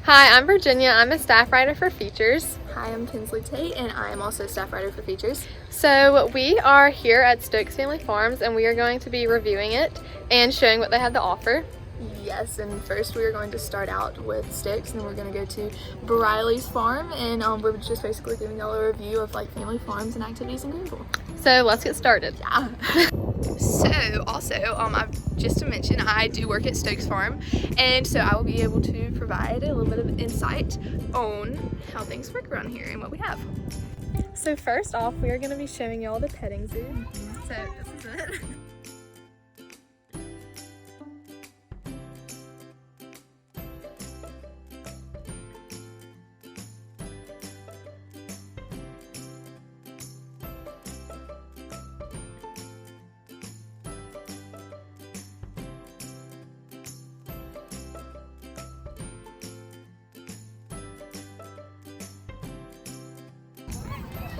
Hi, I'm Virginia. I'm a staff writer for Features. Hi, I'm Kinsley Tate, and I am also a staff writer for Features. So we are here at Stokes Family Farms, and we are going to be reviewing it and showing what they have to offer. Yes, and first we are going to start out with Stokes, and then we're going to go to Briley's farm, and we're just basically giving y'all a review of like family farms and activities in Greenville. So let's get started. Yeah. So also, just to mention, I do work at Stokes Farm, and so I will be able to provide a little bit of insight on how things work around here and what we have. So first off, we are going to be showing y'all the petting zoo. So this is it.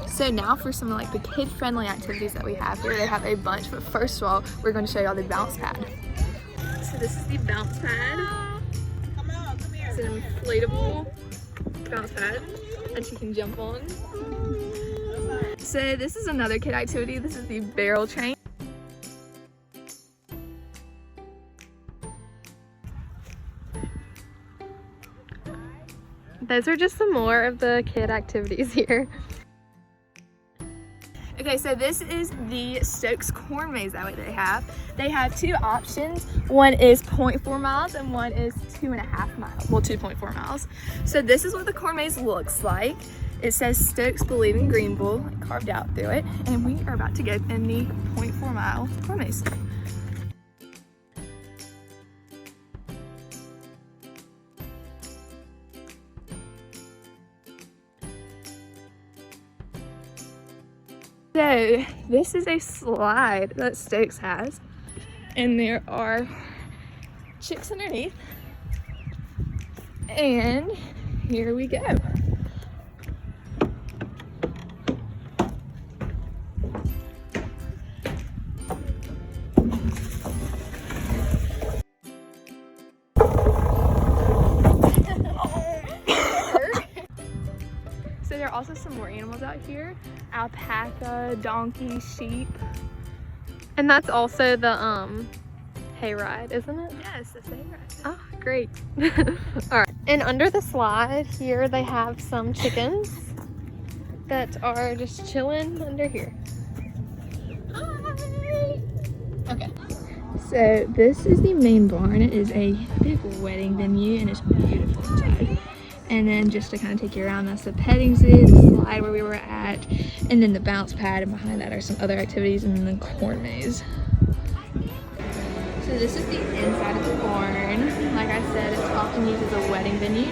So now for some of like the kid-friendly activities that we have here. They have a bunch, but first of all, we're going to show y'all the bounce pad. So this is the bounce pad. It's an inflatable bounce pad that you can jump on. So this is another kid activity. This is the barrel train. Those are just some more of the kid activities here. Okay, so this is the Stokes corn maze that they have. They have two options. One is 0.4 miles and one is 2.5 miles. Well, 2.4 miles. So this is what the corn maze looks like. It says Stokes Believe in Greenville carved out through it. And we are about to go in the 0.4 mile corn maze. So this is a slide that Stokes has, and there are chicks underneath, and here we go. So there are also some more animals out here. Alpaca, donkey, sheep. And that's also the hayride, isn't it? Yes, that's hayride. Oh, great. All right. And under the slide here, they have some chickens that are just chilling under here. Hi. Okay. So this is the main barn. It is a big wedding venue and it's beautiful inside. And then just to kind of take you around, that's the petting zoo, the slide where we were at, and then the bounce pad, and behind that are some other activities, and then the corn maze. So this is the inside of the barn. Like I said, it's often used as a wedding venue.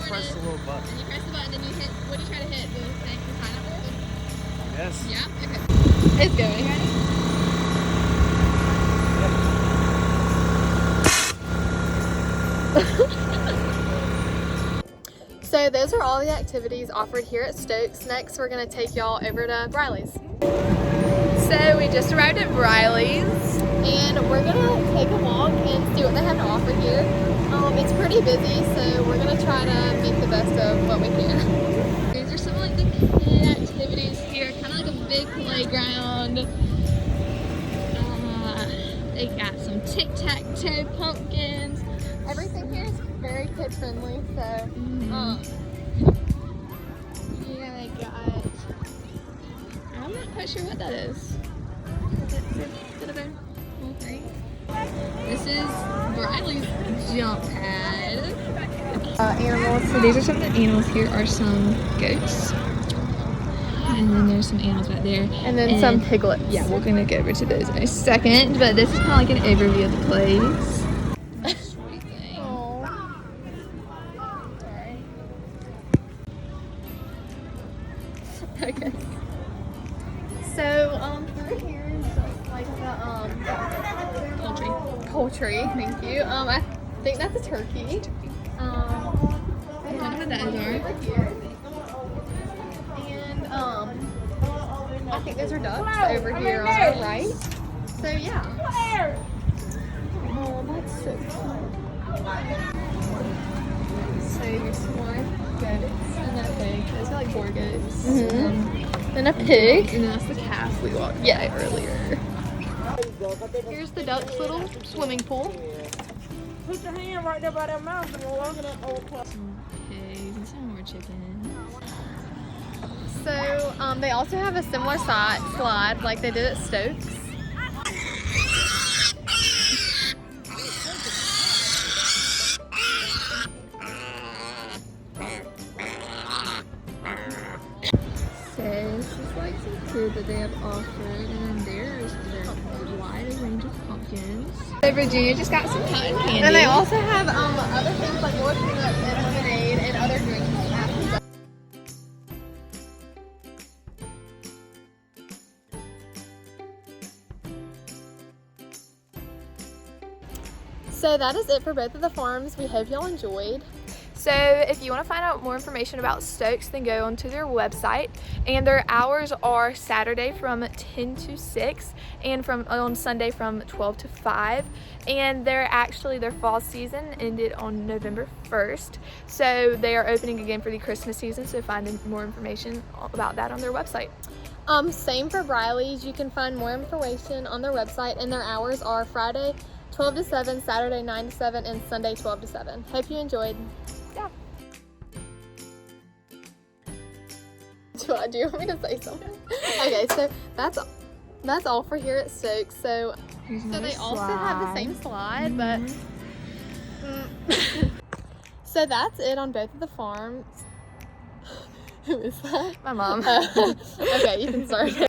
Press the little button. And you press the button and you hit, what do you try to hit? The thing, the pineapple? Yes. Yeah? Okay. It's going. So those are all the activities offered here at Stokes. Next, we're going to take y'all over to Briley's. So we just arrived at Briley's. And we're going to take a walk and see what they have to offer here. It's pretty busy, so we're going to try to make the best of what we can. These are some of like the kid activities here, kind of like a big playground. They got some tic-tac-toe pumpkins. Everything here is very kid friendly, so Yeah, they got, I'm not quite sure what that is. This is Briley's jump pad. Animals. So these are some of the animals. Here are some goats. And then there's some animals right there. and then some piglets. Yeah, we're gonna go over to those in a second. But this is kind of like an overview of the place. Sweet thing. Sorry. Okay. So through here is just like the Poultry. poultry. Thank you. I think that's a turkey. I don't know what that is. And I think those are ducks over here on our right. So yeah. Oh, that's so cute. So here's some more goats and that pig. Those are like boar goats. And a pig. And then that's the calf we walked by earlier. Here's the duck's little swimming pool. Put your hand right there by that mouth and we're walking up old clock. Some pigs and some more chickens. So they also have a similar slide like they did at Stokes. So this is like some food that they have offered, and then there's their wide range of pumpkins. So Virginia just got some cotton candy. And they also have other things like more peanuts and lemonade and other drinks. So that is it for both of the farms. We hope y'all enjoyed. So if you want to find out more information about Stokes, then go onto their website, and their hours are Saturday from 10 to 6 and on Sunday from 12 to 5, and their fall season ended on November 1st, so they are opening again for the Christmas season, so find more information about that on their website. Same for Briley's. You can find more information on their website, and their hours are Friday 12 to 7, Saturday 9 to 7, and Sunday 12 to 7. Hope you enjoyed. Yeah. Do you want me to say something? Okay, so that's all for here at Stokes. So they also have the same slide, but so that's it on both of the farms. Who is that? My mom. Okay, you can start.